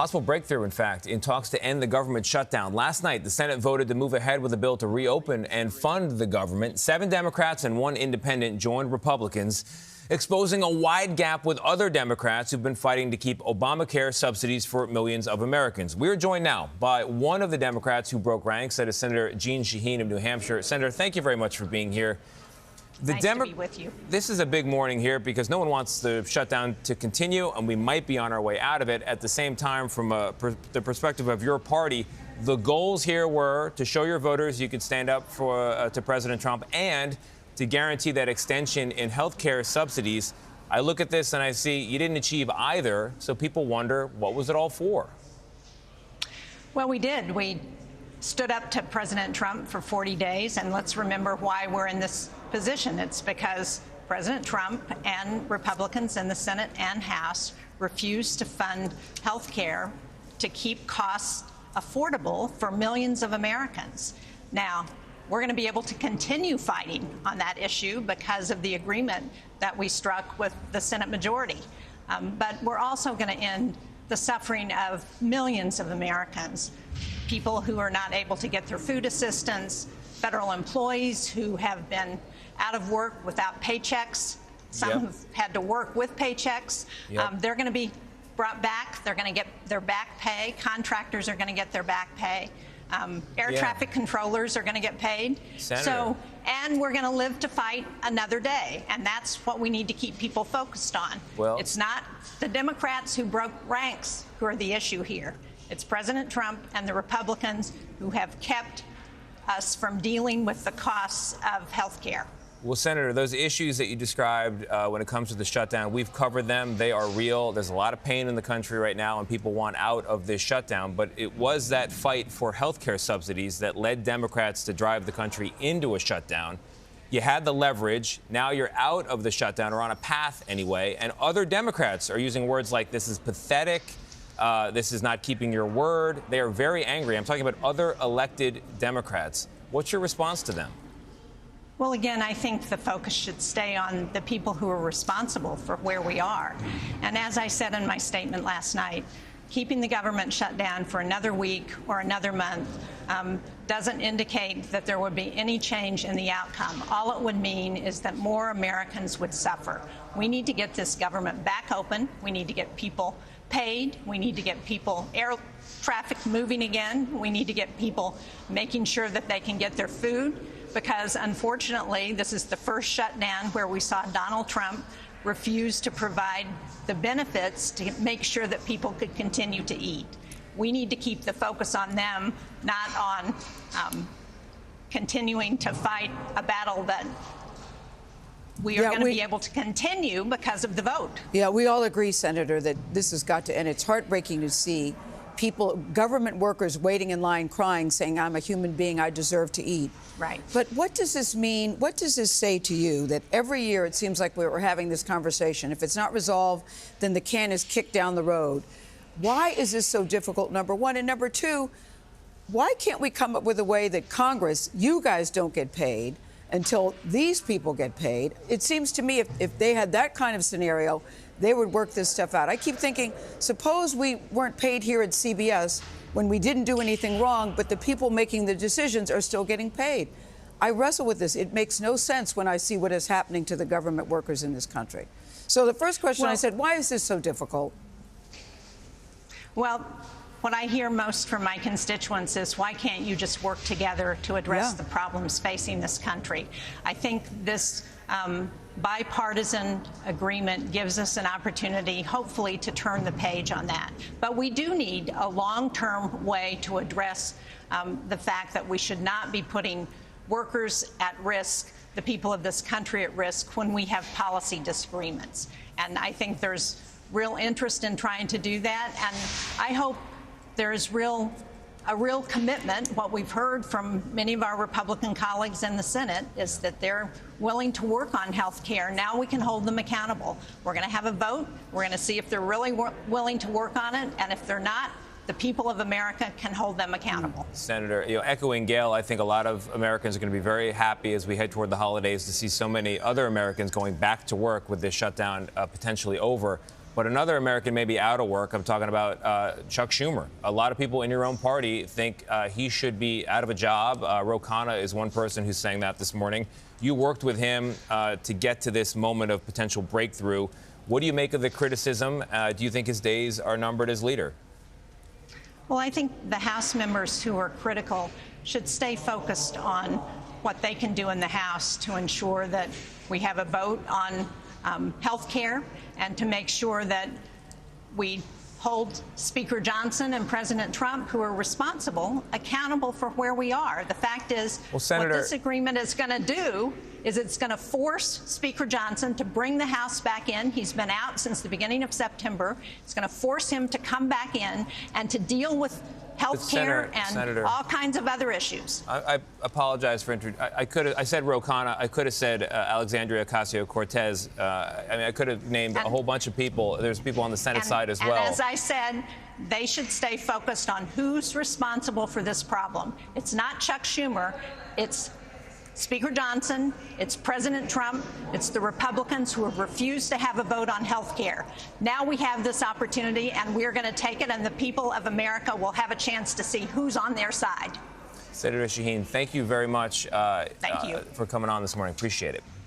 Possible breakthrough, in fact, in talks to end the government shutdown. Last night, the Senate voted to move ahead with a bill to reopen and fund the government. 7 Democrats and 1 independent joined Republicans, exposing a wide gap with other Democrats who've been fighting to keep Obamacare subsidies for millions of Americans. We're joined now by one of the Democrats who broke ranks, that is Senator Jeanne Shaheen of New Hampshire. Senator, thank you very much for being here. Nice to be with you. This is a big morning here because no one wants the shutdown to continue, and we might be on our way out of it. At the same time, from the perspective of your party, the goals here were to show your voters you could stand up to President Trump and to guarantee that extension in health care subsidies. I look at this and I see you didn't achieve either, so people wonder, what was it all for? Well, we did. We stood up to President Trump for 40 days, and let's remember why we're in this position. It's because President Trump and Republicans in the Senate and House refused to fund health care to keep costs affordable for millions of Americans. Now, we're going to be able to continue fighting on that issue because of the agreement that we struck with the Senate majority. But we're also going to end the suffering of millions of Americans, people who are not able to get their food assistance, federal employees who have been out of work without paychecks. Some have had to work with paychecks. They're going to be brought back. They're going to get their back pay. Contractors are going to get their back pay. Air traffic controllers are going to get paid. Senator. And we're going to live to fight another day. And that's what we need to keep people focused on. Well, it's not the Democrats who broke ranks who are the issue here. It's President Trump and the Republicans who have kept us from dealing with the costs of health care. Well, Senator, those issues that you described when it comes to the shutdown, we've covered them. They are real. There's a lot of pain in the country right now, and people want out of this shutdown. But it was that fight for health care subsidies that led Democrats to drive the country into a shutdown. You had the leverage. Now you're out of the shutdown, or on a path anyway. And other Democrats are using words like, this is pathetic. This is not keeping your word. They are very angry. I'm talking about other elected Democrats. What's your response to them? Well, again, I think the focus should stay on the people who are responsible for where we are. And as I said in my statement last night, keeping the government shut down for another week or another month doesn't indicate that there would be any change in the outcome. All it would mean is that more Americans would suffer. We need to get this government back open. We need to get people paid. We need to get people air traffic moving again. We need to get people making sure that they can get their food, because unfortunately, this is the first shutdown where we saw Donald Trump refuse to provide the benefits to make sure that people could continue to eat. We need to keep the focus on them, not on continuing to fight a battle that we are going to be able to continue because of the vote. Yeah, we all agree, Senator, that this has got to end. It's heartbreaking to see people, government workers waiting in line crying, saying, I'm a human being, I deserve to eat. Right. But what does this mean? What does this say to you that every year it seems like we're having this conversation? If it's not resolved, then the can is kicked down the road. Why is this so difficult, number one? And number two, why can't we come up with a way that Congress, you guys don't get paid until these people get paid? It seems to me if they had that kind of scenario, they would work this stuff out. I keep thinking, suppose we weren't paid here at CBS when we didn't do anything wrong, but the people making the decisions are still getting paid. I wrestle with this. It makes no sense when I see what is happening to the government workers in this country. So the first question, I said, why is this so difficult? Well, what I hear most from my constituents is, why can't you just work together to address the problems facing this country? I think this bipartisan agreement gives us an opportunity, hopefully, to turn the page on that. But we do need a long-term way to address the fact that we should not be putting workers at risk, the people of this country at risk, when we have policy disagreements. And I think there's real interest in trying to do that. And I hope there's a real commitment. What we've heard from many of our Republican colleagues in the Senate is that they're willing to work on health care. Now we can hold them accountable. We're going to have a vote. We're going to see if they're really willing to work on it. And if they're not, the people of America can hold them accountable. Senator, echoing Gayle, I think a lot of Americans are going to be very happy as we head toward the holidays to see so many other Americans going back to work with this shutdown potentially over. But But another American may be out of work. I'm talking about Chuck Schumer. A lot of people in your own party think he should be out of a job. Ro Khanna is one person who's saying that this morning. You worked with him to get to this moment of potential breakthrough. What do you make of the criticism? Do you think his days are numbered as leader? Well, I think the House members who are critical should stay focused on what they can do in the House to ensure that we have a vote on health care and to make sure that we hold Speaker Johnson and President Trump, who are responsible, accountable for where we are. The fact is, what this agreement is going to do is it's going to force Speaker Johnson to bring the House back in. He's been out since the beginning of September. It's going to force him to come back in and to deal with health care and all kinds of other issues. I apologize for I said Ro Khanna. I could have said Alexandria Ocasio-Cortez. I mean, I could have named a whole bunch of people. There's people on the Senate side as well. And as I said, they should stay focused on who's responsible for this problem. It's not Chuck Schumer. It's Speaker Johnson, it's President Trump, it's the Republicans who have refused to have a vote on health care. Now we have this opportunity, and we're going to take it, and the people of America will have a chance to see who's on their side. Senator Shaheen, thank you very much Thank you. for coming on this morning. Appreciate it.